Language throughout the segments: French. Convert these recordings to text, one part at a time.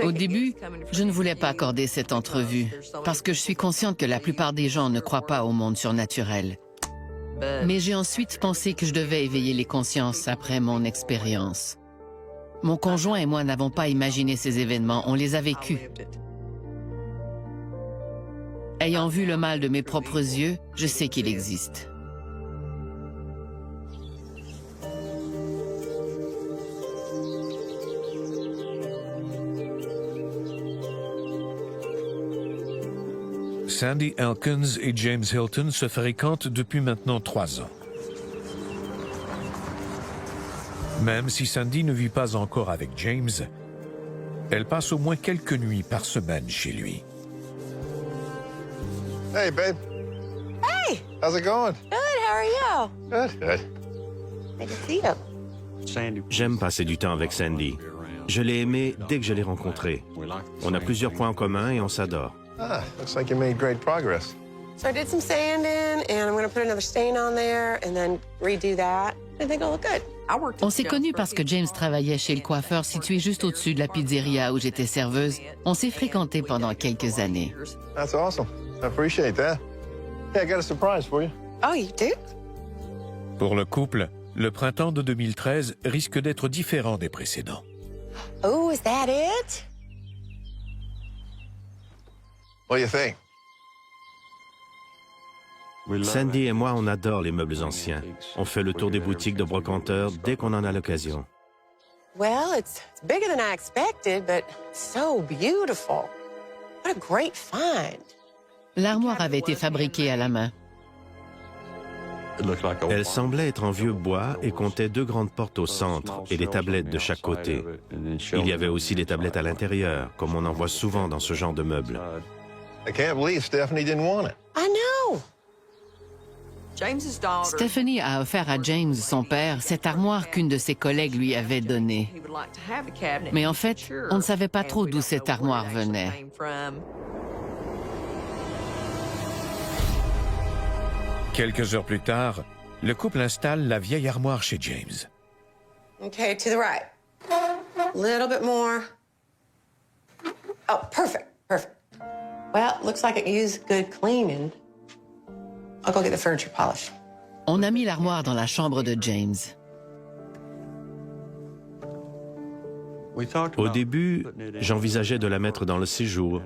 Au début, je ne voulais pas accorder cette entrevue parce que je suis consciente que la plupart des gens ne croient pas au monde surnaturel. Mais j'ai ensuite pensé que je devais éveiller les consciences après mon expérience. Mon conjoint et moi n'avons pas imaginé ces événements, on les a vécus. Ayant vu le mal de mes propres yeux, je sais qu'il existe. Sandy Elkins et James Hilton se fréquentent depuis maintenant 3 ans. Même si Sandy ne vit pas encore avec James, elle passe au moins quelques nuits par semaine chez lui. Hey, babe. Hey! How's it going? Good, how are you? Good. Good. Good to see you. J'aime passer du temps avec Sandy. Je l'ai aimée dès que je l'ai rencontrée. On a plusieurs points en commun et on s'adore. Ah, looks like you made great progress. So I did some sanding, and I'm going to put another stain on there, and then redo that. I think it'll look good. On s'est connus parce que James travaillait chez le coiffeur situé juste au-dessus de la pizzeria où j'étais serveuse. On s'est fréquentés pendant quelques années. That's awesome. I appreciate that. Hey, I got a surprise for you. Oh, you do? Pour le couple, le printemps de 2013 risque d'être différent des précédents. Oh, is that it? What do you think? Sandy et moi, on adore les meubles anciens. On fait le tour des boutiques de brocanteurs dès qu'on en a l'occasion. Well, it's bigger than I expected, but so beautiful. What a great find. L'armoire avait été fabriquée à la main. Elle semblait être en vieux bois et comptait 2 grandes portes au centre et des tablettes de chaque côté. Il y avait aussi des tablettes à l'intérieur, comme on en voit souvent dans ce genre de meubles. I can't believe Stephanie didn't want it. I know. Stephanie a offert à James, son père, cette armoire qu'une de ses collègues lui avait donnée. Mais en fait, on ne savait pas trop d'où cette armoire venait. Quelques heures plus tard, le couple installe la vieille armoire chez James. Okay, to the right. A little bit more. Oh, perfect, perfect. Well, looks like it used good cleaning. I'll go get the furniture polished. On a mis l'armoire dans la chambre de James. Au début, j'envisageais de la mettre dans le séjour,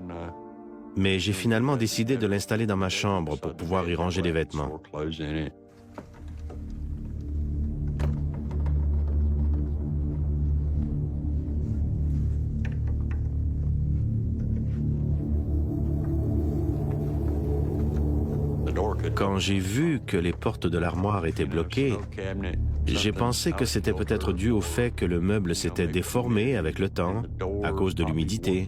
mais j'ai finalement décidé de l'installer dans ma chambre pour pouvoir y ranger les vêtements. Quand j'ai vu que les portes de l'armoire étaient bloquées, j'ai pensé que c'était peut-être dû au fait que le meuble s'était déformé avec le temps à cause de l'humidité.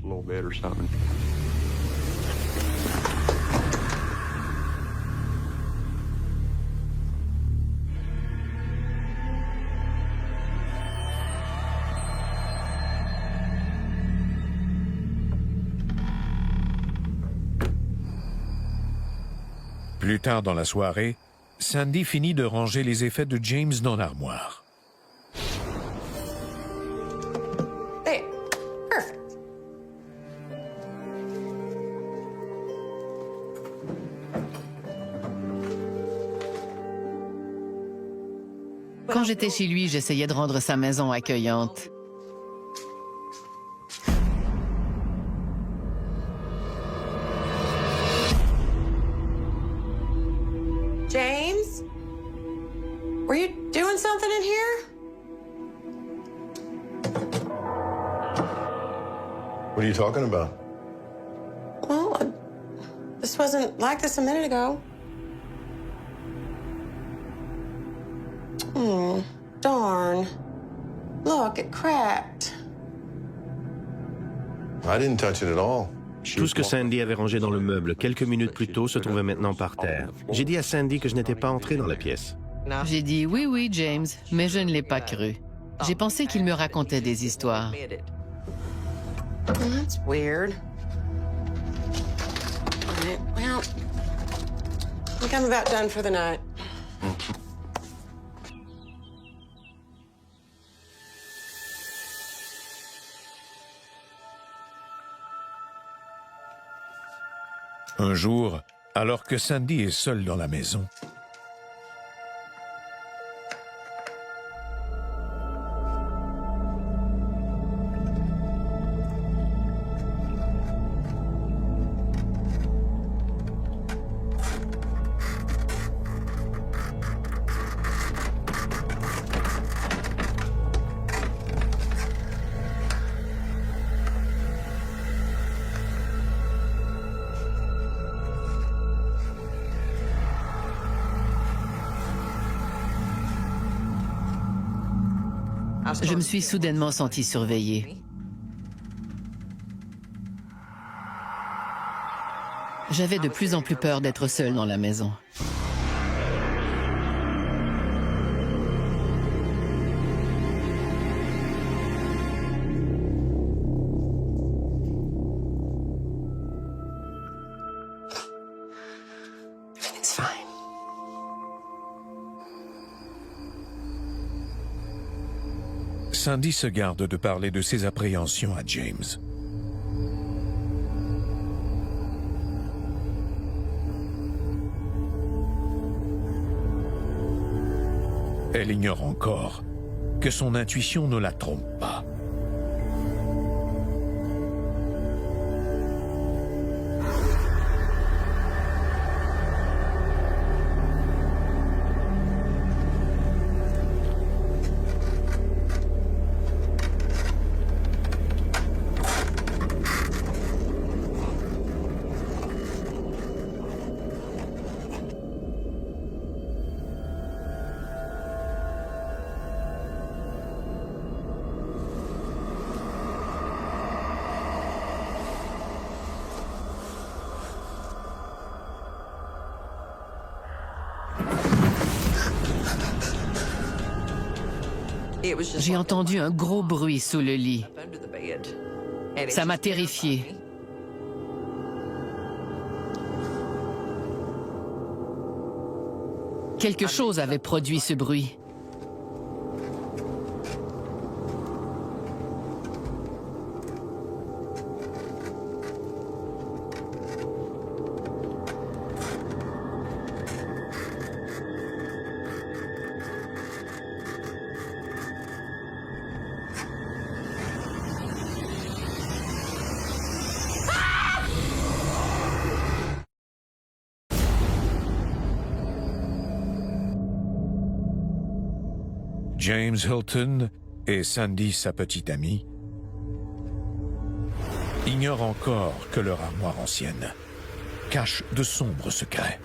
Plus tard dans la soirée, Sandy finit de ranger les effets de James dans l'armoire. There. Perfect. Quand j'étais chez lui, j'essayais de rendre sa maison accueillante. James? Were you doing something in here? What are you talking about? Well, this wasn't like this a minute ago. Darn. Look, it cracked. I didn't touch it at all. Tout ce que Sandy avait rangé dans le meuble quelques minutes plus tôt se trouvait maintenant par terre. J'ai dit à Sandy que je n'étais pas entré dans la pièce. J'ai dit « Oui, oui, James », mais je ne l'ai pas cru. J'ai pensé qu'il me racontait des histoires. That's weird. All right, well, I think I'm about done for the night. Un jour, alors que Sandy est seule dans la maison, Je me suis soudainement sentie surveillée. J'avais de plus en plus peur d'être seule dans la maison. Everything's fine. Sandy se garde de parler de ses appréhensions à James. Elle ignore encore que son intuition ne la trompe pas. J'ai entendu un gros bruit sous le lit. Ça m'a terrifiée. Quelque chose avait produit ce bruit. James Hilton et Sandy, sa petite amie, ignorent encore que leur armoire ancienne cache de sombres secrets.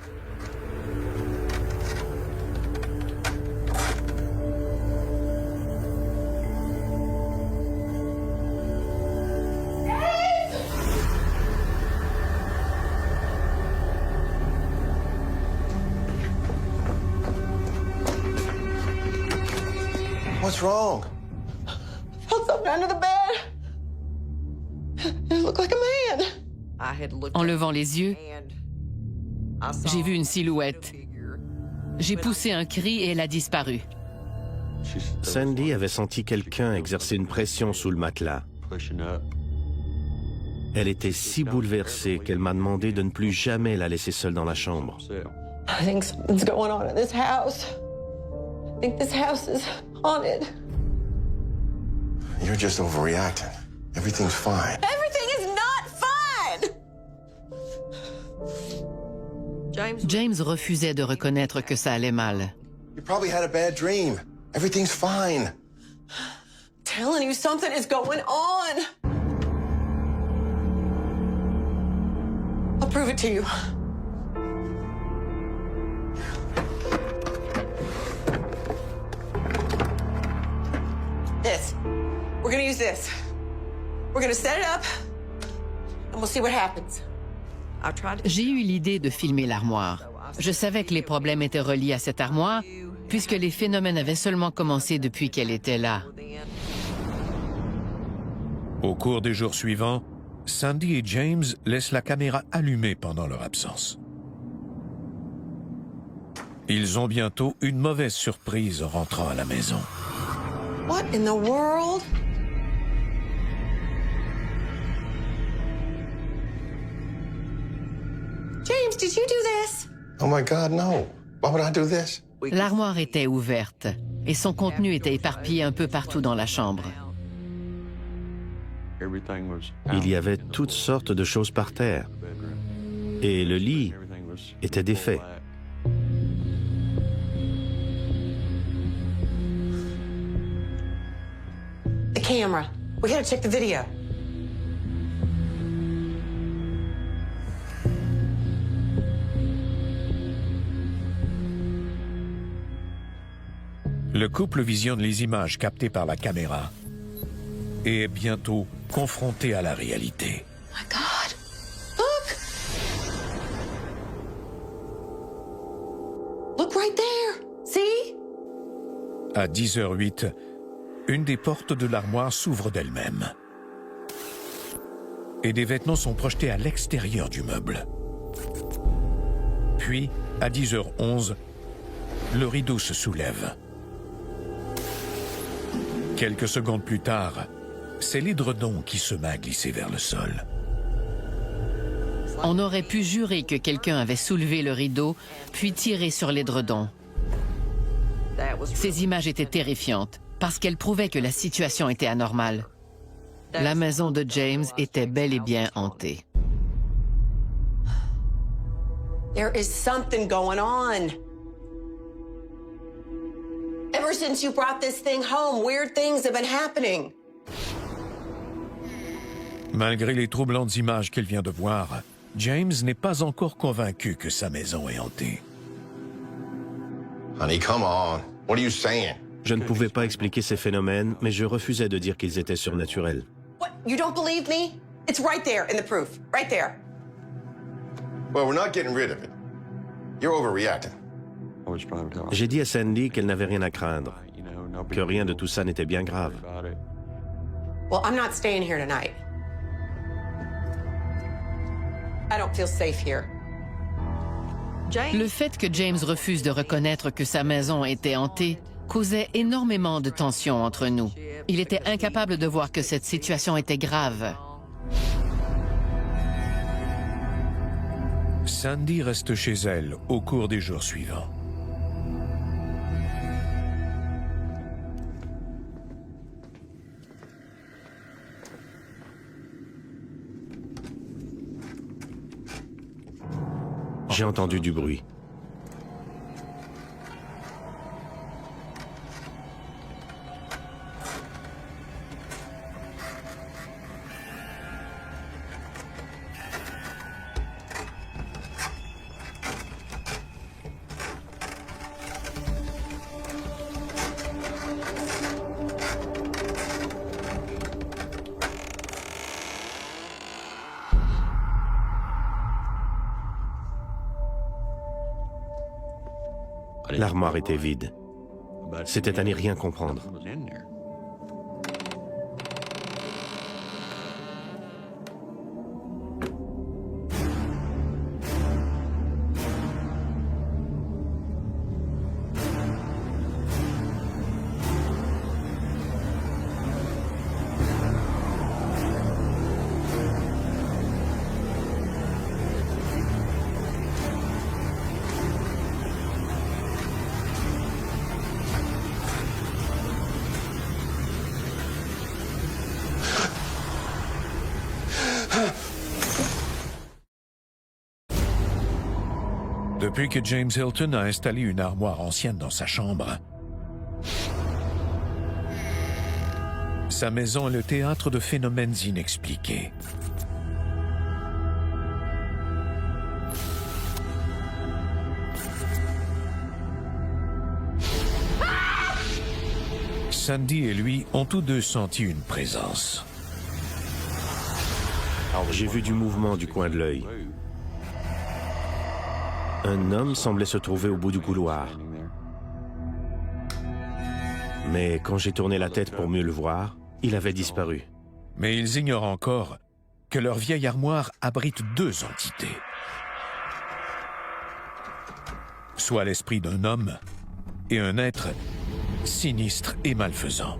What's wrong? Felt something under the bed. It looked like a man. En levant les yeux, j'ai vu une silhouette. J'ai poussé un cri et elle a disparu. Sandy avait senti quelqu'un exercer une pression sous le matelas. Elle était si bouleversée qu'elle m'a demandé de ne plus jamais la laisser seule dans la chambre. I think something's going on in this house. I think this house is haunted. You're just overreacting. Everything's fine. Everything is not fine! James refusait de reconnaître que ça allait mal. You probably had a bad dream. Everything's fine. Telling you something is going on. I'll prove it to you. This. We're gonna use this. We're gonna set it up, and we'll see what happens. J'ai eu l'idée de filmer l'armoire. Je savais que les problèmes étaient reliés à cette armoire, puisque les phénomènes avaient seulement commencé depuis qu'elle était là. Au cours des jours suivants, Sandy et James laissent la caméra allumée pendant leur absence. Ils ont bientôt une mauvaise surprise en rentrant à la maison. What in the world? James, did you do this? Oh my God, no. Why would I do this? L'armoire était ouverte et son contenu était éparpillé un peu partout dans la chambre. Il y avait toutes sortes de choses par terre. Et le lit était défait. The camera. We gotta check the video. Le couple visionne les images captées par la caméra et est bientôt confronté à la réalité. Oh my God. Look! Look right there. See? À 10h08, une des portes de l'armoire s'ouvre d'elle-même. Et des vêtements sont projetés à l'extérieur du meuble. Puis, à 10h11, le rideau se soulève. Quelques secondes plus tard, c'est l'édredon qui se met à glisser vers le sol. On aurait pu jurer que quelqu'un avait soulevé le rideau, puis tiré sur l'édredon. Ces images étaient terrifiantes, parce qu'elles prouvaient que la situation était anormale. La maison de James était bel et bien hantée. There is something going on. Ever since you brought this thing home, weird things have been happening. Malgré les troublantes images qu'il vient de voir, James n'est pas encore convaincu que sa maison est hantée. Honey, come on. What are you saying? Je ne pouvais pas expliquer ces phénomènes, mais je refusais de dire qu'ils étaient surnaturels. What? You don't believe me? It's right there in the proof. Right there. Well, we're not getting rid of it. You're overreacting. J'ai dit à Sandy qu'elle n'avait rien à craindre, que rien de tout ça n'était bien grave. Well, I'm not staying here tonight. I don't feel safe here. Le fait que James refuse de reconnaître que sa maison était hantée causait énormément de tension entre nous. Il était incapable de voir que cette situation était grave. Sandy reste chez elle au cours des jours suivants. J'ai entendu du bruit. L'armoire était vide. C'était à n'y rien comprendre. Depuis que James Hilton a installé une armoire ancienne dans sa chambre, sa maison est le théâtre de phénomènes inexpliqués. Sandy et lui ont tous deux senti une présence. J'ai vu du mouvement du coin de l'œil. Un homme semblait se trouver au bout du couloir. Mais quand j'ai tourné la tête pour mieux le voir, il avait disparu. Mais ils ignorent encore que leur vieille armoire abrite deux entités. Soit l'esprit d'un homme et un être sinistre et malfaisant.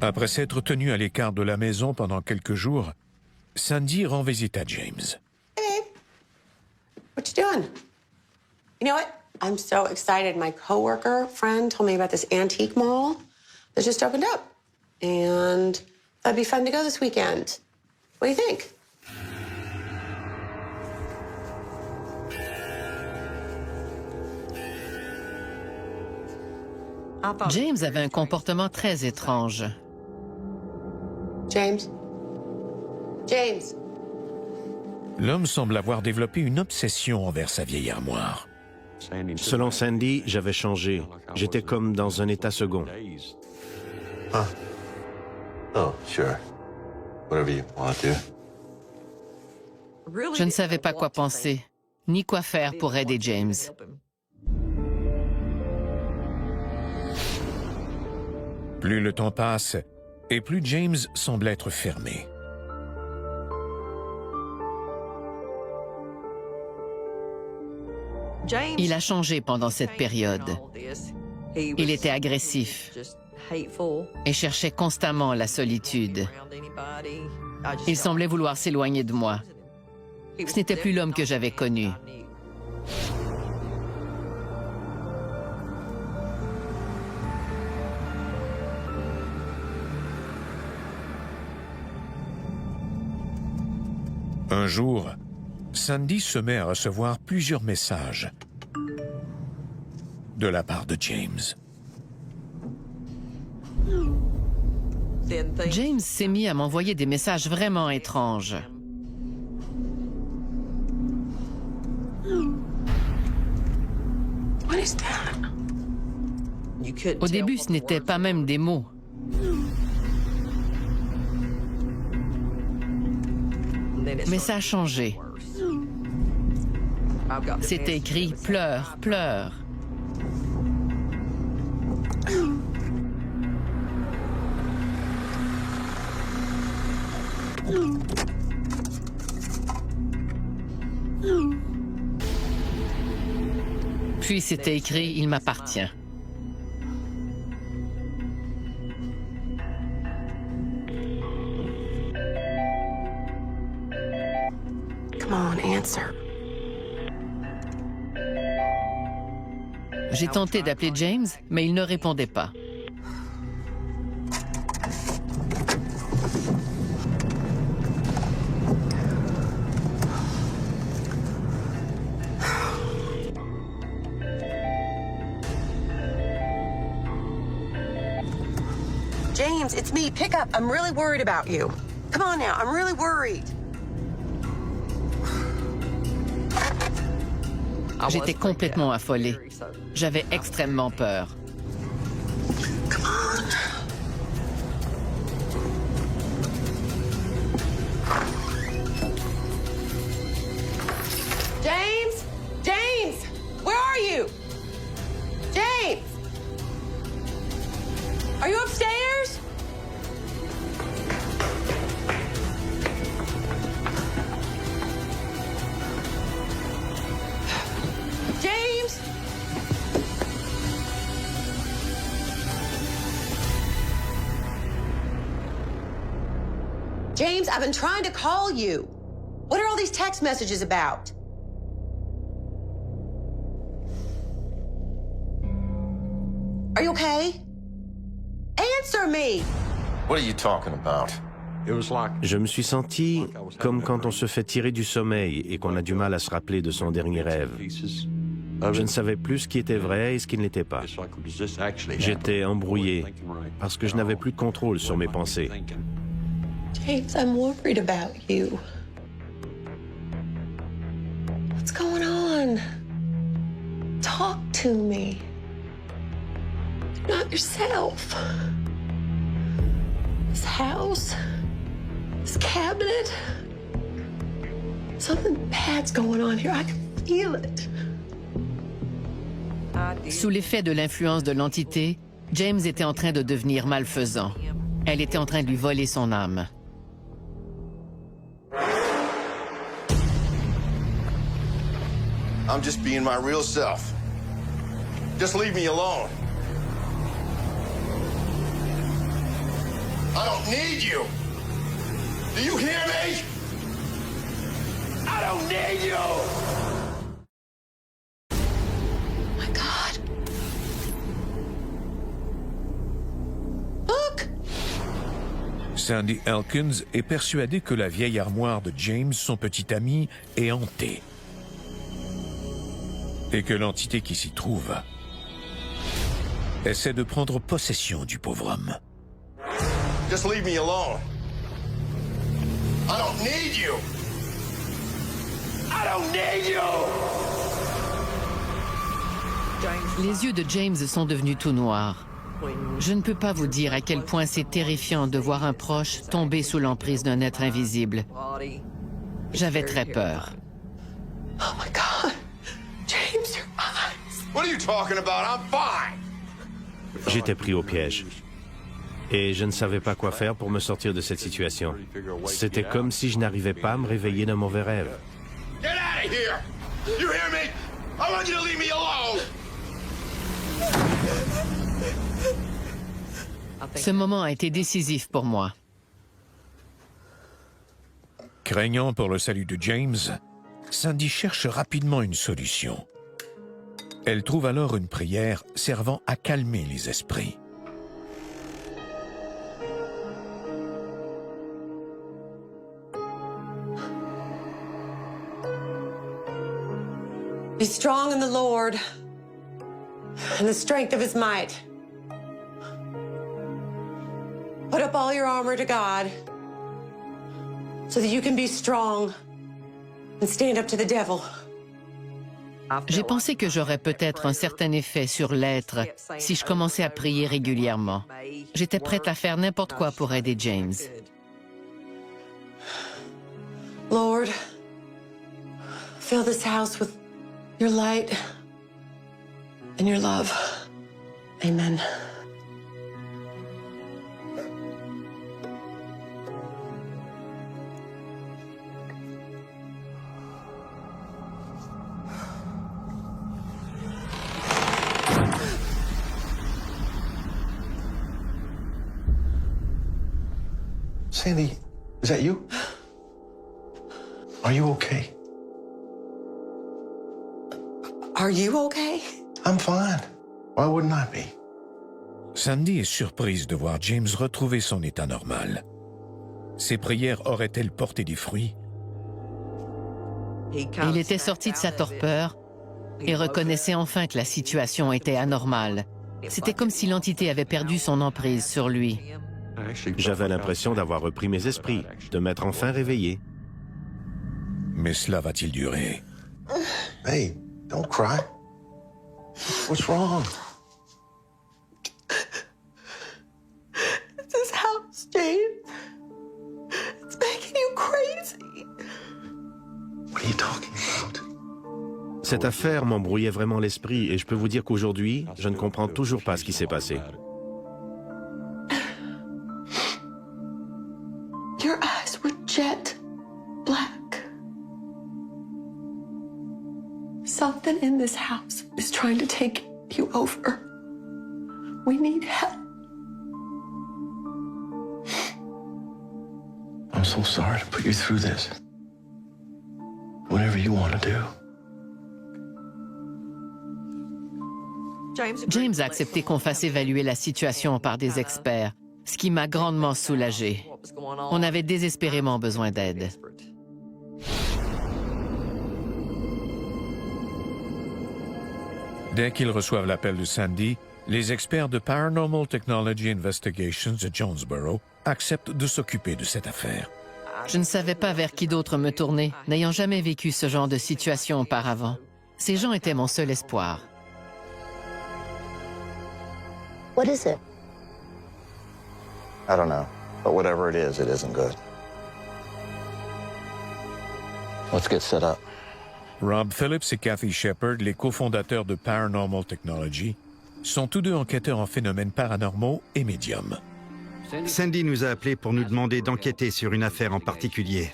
Après s'être tenue à l'écart de la maison pendant quelques jours, Sandy rend visite à James. Hey, babe. What you doing? You know what? I'm so excited. My coworker friend told me about this antique mall that just opened up. And that'd be fun to go this weekend. What do you think? James avait un comportement très étrange. James? James? L'homme semble avoir développé une obsession envers sa vieille armoire. Selon Sandy, j'avais changé. J'étais comme dans un état second. Oh, sure. Whatever you want to. Je ne savais pas quoi penser, ni quoi faire pour aider James. Plus le temps passe, et plus James semble être fermé. Il a changé pendant cette période. Il était agressif et cherchait constamment la solitude. Il semblait vouloir s'éloigner de moi. Ce n'était plus l'homme que j'avais connu. Un jour, Sandy se met à recevoir plusieurs messages de la part de James. James s'est mis à m'envoyer des messages vraiment étranges. What is that? Au début, ce n'était pas même des mots. Mais ça a changé. C'était écrit « Pleure, pleure ». Puis c'était écrit « Il m'appartient ». Come on, answer. J'ai tenté d'appeler James, mais il ne répondait pas. James, it's me. Pick up. I'm really worried about you. Come on now. I'm really worried. J'étais complètement affolée. J'avais extrêmement peur. Come on. James? James! Where are you? James! Are you upstairs? James? James, I've been trying to call you. What are all these text messages about? Are you okay? Answer me! What are you talking about? Je me suis senti comme quand on se fait tirer du sommeil et qu'on a du mal à se rappeler de son dernier rêve. Je ne savais plus ce qui était vrai et ce qui ne l'était pas. J'étais embrouillé parce que je n'avais plus de contrôle sur mes pensées. James, I'm worried about you. What's going on? Talk to me. You're not yourself. This house, this cabinet, something bad's going on here. I can feel it. Sous l'effet de l'influence de l'entité, James était en train de devenir malfaisant. Elle était en train de lui voler son âme. I'm just being my real self. Just leave me alone. I don't need you. Do you hear me? I don't need you. Oh my God. Look! Sandy Elkins est persuadée que la vieille armoire de James, son petit ami, est hantée. Et que l'entité qui s'y trouve essaie de prendre possession du pauvre homme. Just leave me alone. I don't need you. I don't need you. Les yeux de James sont devenus tout noirs. Je ne peux pas vous dire à quel point c'est terrifiant de voir un proche tomber sous l'emprise d'un être invisible. J'avais très peur. Oh my God. James, your eyes. What are you talking about? I'm fine. J'étais pris au piège. Et je ne savais pas quoi faire pour me sortir de cette situation. C'était comme si je n'arrivais pas à me réveiller d'un mauvais rêve. Get out of here. You hear me? I want you to leave me alone. Ce moment a été décisif pour moi. Craignant pour le salut de James, Sandy cherche rapidement une solution. Elle trouve alors une prière servant à calmer les esprits. Be strong in the Lord and the strength of his might. Put up all your armor to God so that you can be strong and stand up to the devil. J'ai pensé que j'aurais peut-être un certain effet sur l'être si je commençais à prier régulièrement. J'étais prête à faire n'importe quoi pour aider James. Lord, fill this house with your light and your love. Amen. Sandy, is that you? Are you okay? Are you okay? I'm fine. Why wouldn't I be? Sandy est surprise de voir James retrouver son état normal. Ses prières auraient-elles porté des fruits? Il était sorti de sa torpeur et reconnaissait enfin que la situation était anormale. C'était comme si l'entité avait perdu son emprise sur lui. J'avais l'impression d'avoir repris mes esprits, de m'être enfin réveillé. Mais cela va-t-il durer? Hey, don't cry. What's wrong? This house, James. It's making you crazy. What are you talking about? Cette affaire m'embrouillait vraiment l'esprit et je peux vous dire qu'aujourd'hui, je ne comprends toujours pas ce qui s'est passé. Your eyes were jet black. Something in this house is trying to take you over. We need help. I'm so sorry to put you through this. Whatever you want to do. James a accepté qu'on fasse évaluer la situation par des experts, ce qui m'a grandement soulagée. On avait désespérément besoin d'aide. Dès qu'ils reçoivent l'appel de Sandy, les experts de Paranormal Technology Investigations de Jonesboro acceptent de s'occuper de cette affaire. Je ne savais pas vers qui d'autre me tourner, n'ayant jamais vécu ce genre de situation auparavant. Ces gens étaient mon seul espoir. What is it? I don't know, but whatever it isn't good. Let's get set up. Rob Phillips et Kathy Shepard, les cofondateurs de Paranormal Technology, sont tous deux enquêteurs en phénomènes paranormaux et médiums. Sandy nous a appelés pour nous demander d'enquêter sur une affaire en particulier.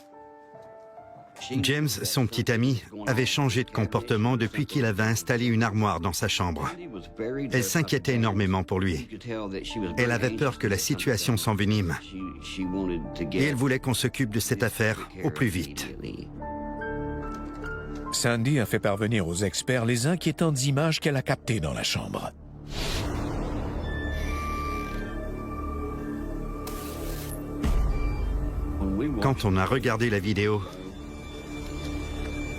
James, son petit ami, avait changé de comportement depuis qu'il avait installé une armoire dans sa chambre. Elle s'inquiétait énormément pour lui. Elle avait peur que la situation s'envenime. Et elle voulait qu'on s'occupe de cette affaire au plus vite. Sandy a fait parvenir aux experts les inquiétantes images qu'elle a captées dans la chambre. Quand on a regardé la vidéo,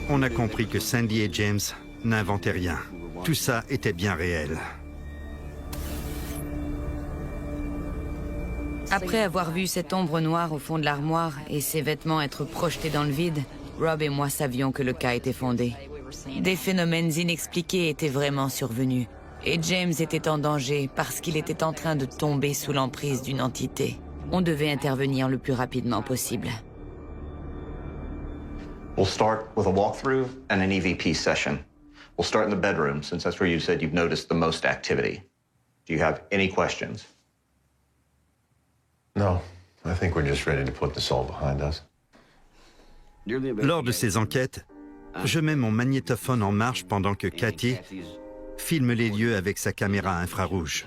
on a compris que Sandy et James n'inventaient rien. Tout ça était bien réel. Après avoir vu cette ombre noire au fond de l'armoire et ses vêtements être projetés dans le vide, Rob et moi savions que le cas était fondé. Des phénomènes inexpliqués étaient vraiment survenus. Et James était en danger parce qu'il était en train de tomber sous l'emprise d'une entité. On devait intervenir le plus rapidement possible. We'll start with a walkthrough and an EVP session. We'll start in the bedroom, since that's where you said you've noticed the most activity. Do you have any questions? No, I think we're just ready to put this all behind us. Lors de ces enquêtes, je mets mon magnétophone en marche pendant que Cathy filme les lieux avec sa caméra infrarouge.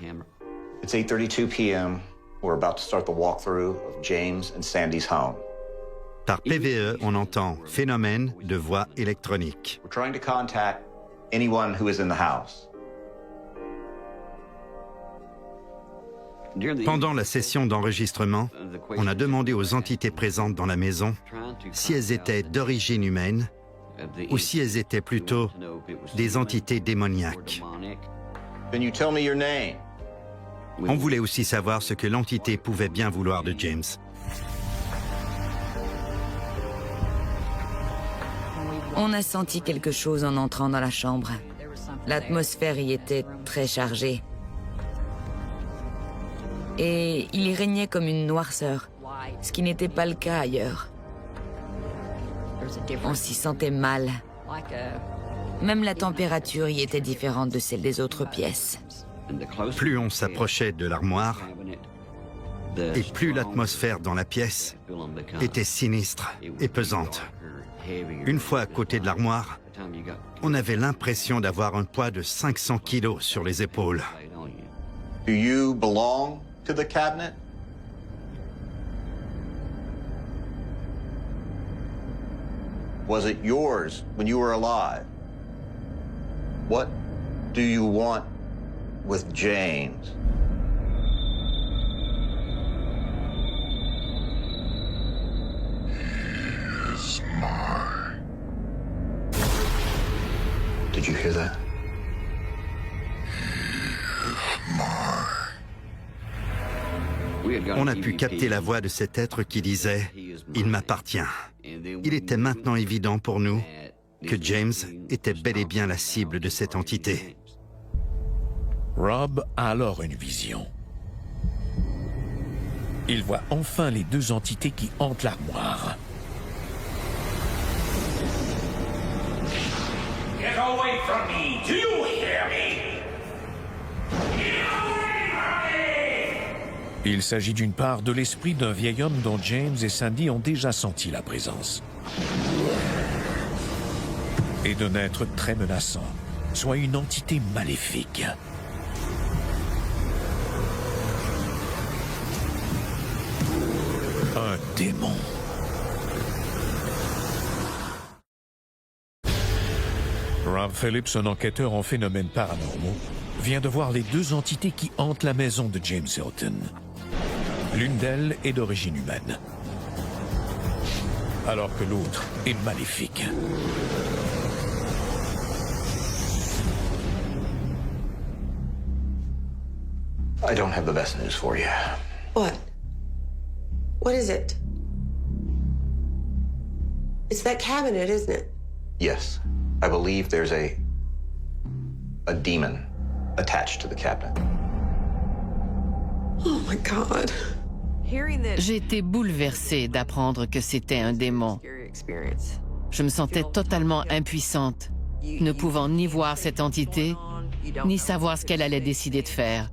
It's 8:32 p.m. We're about to start the walkthrough of James and Sandy's home. Par PVE, on entend phénomène de voix électronique. We're trying to contact anyone who is in the house. Pendant la session d'enregistrement, on a demandé aux entités présentes dans la maison si elles étaient d'origine humaine ou si elles étaient plutôt des entités démoniaques. Can you tell me your name? On voulait aussi savoir ce que l'entité pouvait bien vouloir de James. On a senti quelque chose en entrant dans la chambre. L'atmosphère y était très chargée. Et il y régnait comme une noirceur, ce qui n'était pas le cas ailleurs. On s'y sentait mal. Même la température y était différente de celle des autres pièces. Plus on s'approchait de l'armoire, et plus l'atmosphère dans la pièce était sinistre et pesante. Une fois à côté de l'armoire, on avait l'impression d'avoir un poids de 500 kilos sur les épaules. Do you belong to the cabinet? Was it yours when you were alive? What do you want with James? He's mine. Did you hear that? On a pu capter la voix de cet être qui disait « Il m'appartient ». Il était maintenant évident pour nous que James était bel et bien la cible de cette entité. Rob a alors une vision. Il voit enfin les deux entités qui hantent l'armoire. Get away from me! Do you hear me? Get away from me! Il s'agit d'une part de l'esprit d'un vieil homme dont James et Sandy ont déjà senti la présence. Et d'un être très menaçant, soit une entité maléfique. Un démon. Rob Phillips, un enquêteur en phénomènes paranormaux, vient de voir les deux entités qui hantent la maison de James Hilton. L'une d'elles est d'origine humaine, alors que l'autre est maléfique. I don't have the best news for you. What? What is it? It's that cabinet, isn't it? Yes, I believe there's a demon attached to the cabinet. Oh my God. J'ai été bouleversée d'apprendre que c'était un démon. Je me sentais totalement impuissante, ne pouvant ni voir cette entité, ni savoir ce qu'elle allait décider de faire.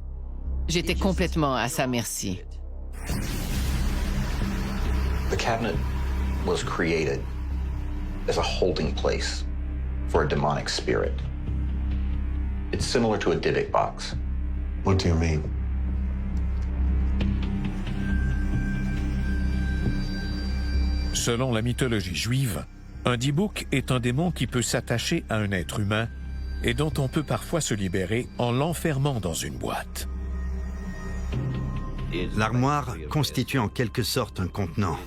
J'étais complètement à sa merci. The cabinet was created as a holding place for a demonic spirit. It's similar to a Dybbuk box. What do you mean? Selon la mythologie juive, un Dybbuk est un démon qui peut s'attacher à un être humain et dont on peut parfois se libérer en l'enfermant dans une boîte. L'armoire constitue en quelque sorte un contenant.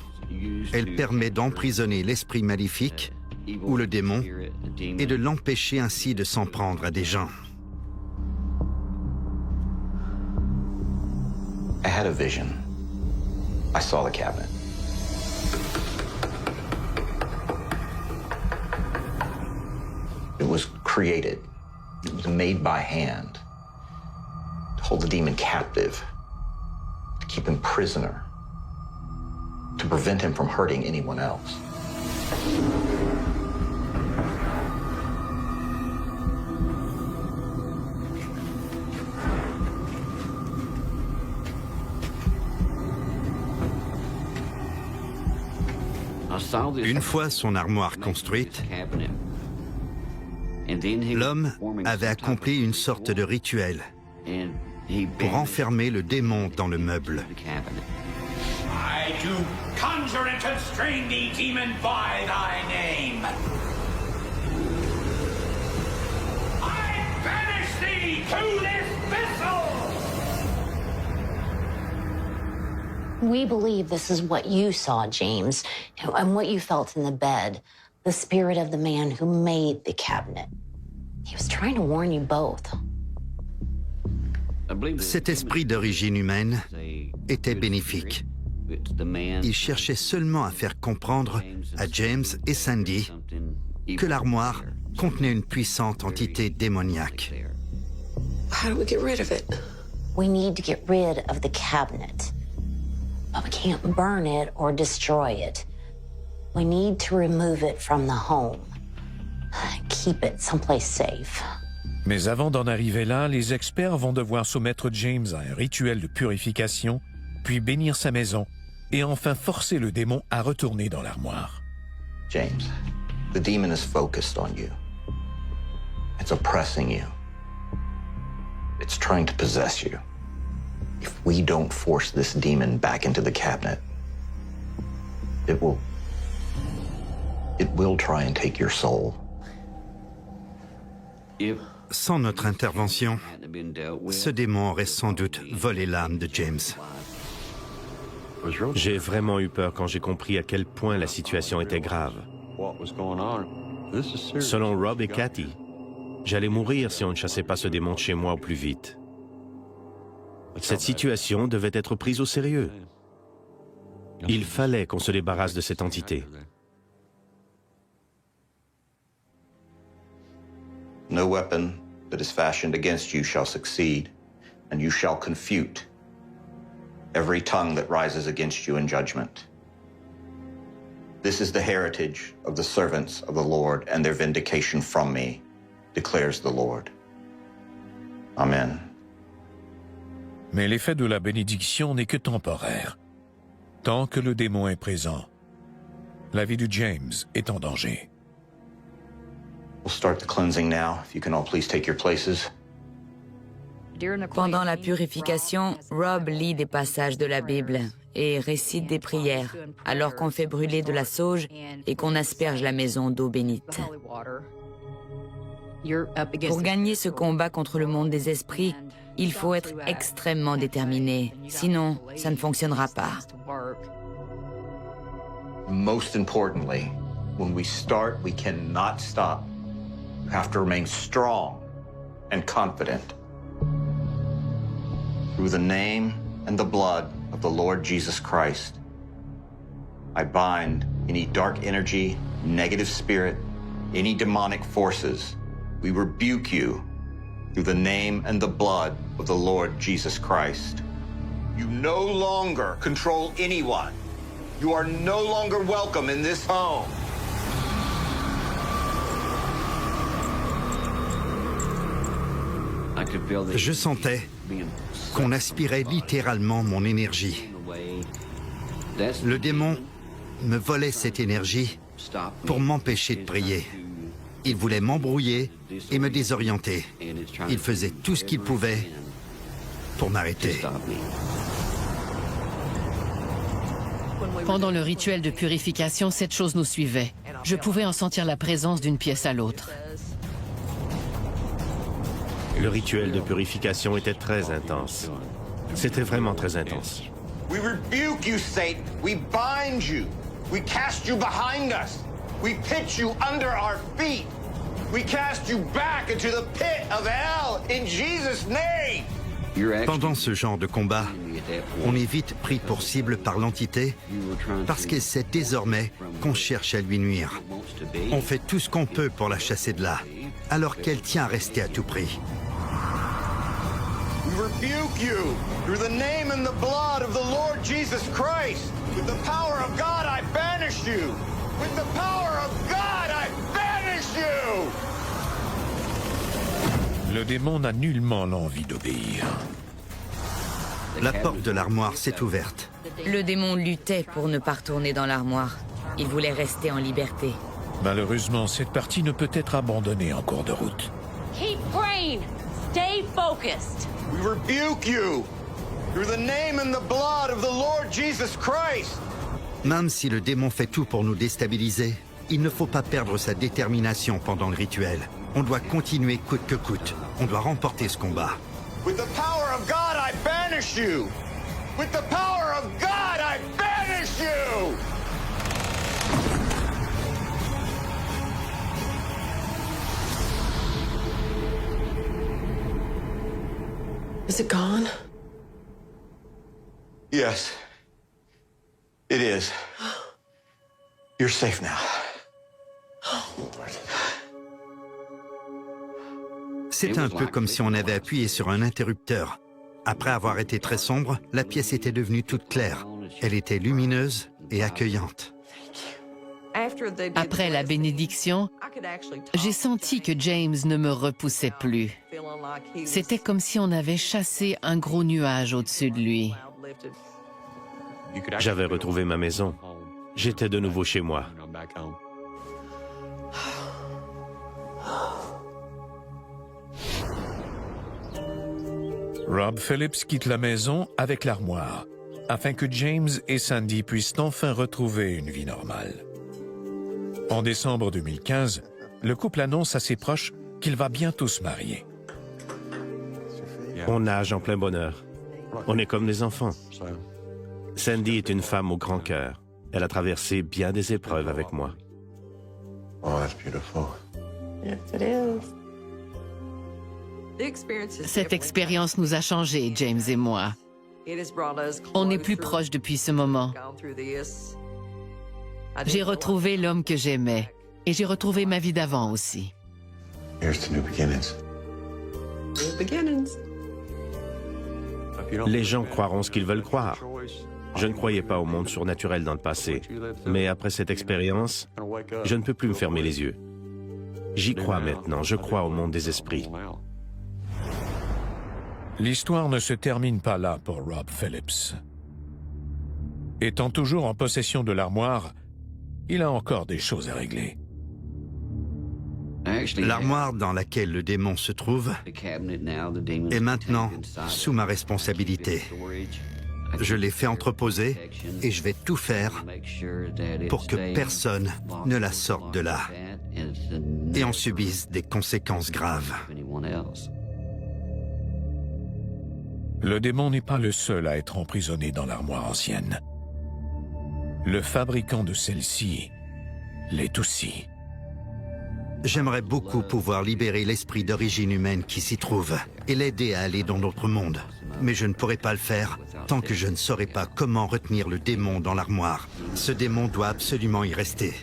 Elle permet d'emprisonner l'esprit maléfique ou le démon et de l'empêcher ainsi de s'en prendre à des gens. I had a vision. I saw the cabinet. It was created. It was made by hand to hold the demon captive, to keep him prisoner, to prevent him from hurting anyone else. Une fois son armoire construite, l'homme avait accompli une sorte de rituel pour enfermer le démon dans le meuble. I do conjure and constrain thee, demon, by thy name. I banish thee to this vessel! We believe this is what you saw, James, and what you felt in the bed. The spirit of the man who made the cabinet. He was trying to warn you both. Cet esprit d'origine humaine était bénéfique. Il cherchait seulement à faire comprendre à James et Sandy que l'armoire contenait une puissante entité démoniaque. How do we get rid of it? We need to get rid of the cabinet. But we can't burn it or destroy it. We need to remove it from the home. Keep it someplace safe. Mais avant d'en arriver là, les experts vont devoir soumettre James à un rituel de purification, puis bénir sa maison, et enfin forcer le démon à retourner dans l'armoire. James, the demon is focused on you. It's oppressing you. It's trying to possess you. If we don't force this demon back into the cabinet, it will try and take your soul. Sans notre intervention, ce démon aurait sans doute volé l'âme de James. J'ai vraiment eu peur quand j'ai compris à quel point la situation était grave. Selon Rob et Cathy, j'allais mourir si on ne chassait pas ce démon de chez moi au plus vite. Cette situation devait être prise au sérieux. Il fallait qu'on se débarrasse de cette entité. No weapon that is fashioned against you shall succeed, and you shall confute every tongue that rises against you in judgment. This is the heritage of the servants of the Lord, and their vindication from me, declares the Lord. Amen. Mais l'effet de la bénédiction n'est que temporaire. Tant que le démon est présent, la vie de James est en danger. We'll start the cleansing now. If you can all please take your places. Pendant la purification, Rob lit des passages de la Bible et récite des prières, alors qu'on fait brûler de la sauge et qu'on asperge la maison d'eau bénite. Pour gagner ce combat contre le monde des esprits, il faut être extrêmement déterminé, sinon ça ne fonctionnera pas. Most importantly, when we start, we cannot stop. You have to remain strong and confident. Through the name and the blood of the Lord Jesus Christ, I bind any dark energy, negative spirit, any demonic forces. We rebuke you through the name and the blood of the Lord Jesus Christ. You no longer control anyone. You are no longer welcome in this home. Je sentais qu'on aspirait littéralement mon énergie. Le démon me volait cette énergie pour m'empêcher de prier. Il voulait m'embrouiller et me désorienter. Il faisait tout ce qu'il pouvait pour m'arrêter. Pendant le rituel de purification, cette chose nous suivait. Je pouvais en sentir la présence d'une pièce à l'autre. Le rituel de purification était très intense. C'était vraiment très intense. We rebuke you, Satan. We bind you. We cast you behind us. We pitch you under our feet. We cast you back into the pit of hell in Jesus' name. Pendant ce genre de combat, on est vite pris pour cible par l'entité parce qu'elle sait désormais qu'on cherche à lui nuire. On fait tout ce qu'on peut pour la chasser de là, alors qu'elle tient à rester à tout prix. We rebuke you through the name and the blood of the Lord Jesus Christ. With the power of God, I banish you. With the power of God, I banish you. Le démon n'a nullement l'envie d'obéir. La porte de l'armoire s'est ouverte. Le démon luttait pour ne pas retourner dans l'armoire. Il voulait rester en liberté. Malheureusement, cette partie ne peut être abandonnée en cours de route. Keep praying. Stay focused. We rebuke you through the name and the blood of the Lord Jesus Christ. Même si le démon fait tout pour nous déstabiliser, il ne faut pas perdre sa détermination pendant le rituel. On doit continuer coûte que coûte. On doit remporter ce combat. With the power of God, I banish you. With the power of God, I banish you. Is it gone? Yes. It is. You're safe now. C'est un peu comme si on avait appuyé sur un interrupteur. Après avoir été très sombre, la pièce était devenue toute claire. Elle était lumineuse et accueillante. Après la bénédiction, j'ai senti que James ne me repoussait plus. C'était comme si on avait chassé un gros nuage au-dessus de lui. J'avais retrouvé ma maison. J'étais de nouveau chez moi. Rob Phillips quitte la maison avec l'armoire, afin que James et Sandy puissent enfin retrouver une vie normale. En décembre 2015, le couple annonce à ses proches qu'il va bientôt se marier. On nage en plein bonheur. On est comme des enfants. Sandy est une femme au grand cœur. Elle a traversé bien des épreuves avec moi. Oh, that's beautiful. Yes, it is. Cette expérience nous a changés, James et moi. On est plus proches depuis ce moment. J'ai retrouvé l'homme que j'aimais et j'ai retrouvé ma vie d'avant aussi. Here's to new beginnings. New beginnings. Les gens croiront ce qu'ils veulent croire. Je ne croyais pas au monde surnaturel dans le passé, mais après cette expérience, je ne peux plus me fermer les yeux. J'y crois maintenant, je crois au monde des esprits. L'histoire ne se termine pas là pour Rob Phillips. Étant toujours en possession de l'armoire, il a encore des choses à régler. L'armoire dans laquelle le démon se trouve est maintenant sous ma responsabilité. Je l'ai fait entreposer et je vais tout faire pour que personne ne la sorte de là et en subisse des conséquences graves. Le démon n'est pas le seul à être emprisonné dans l'armoire ancienne. Le fabricant de celle-ci l'est aussi. J'aimerais beaucoup pouvoir libérer l'esprit d'origine humaine qui s'y trouve et l'aider à aller dans notre monde. Mais je ne pourrai pas le faire tant que je ne saurai pas comment retenir le démon dans l'armoire. Ce démon doit absolument y rester.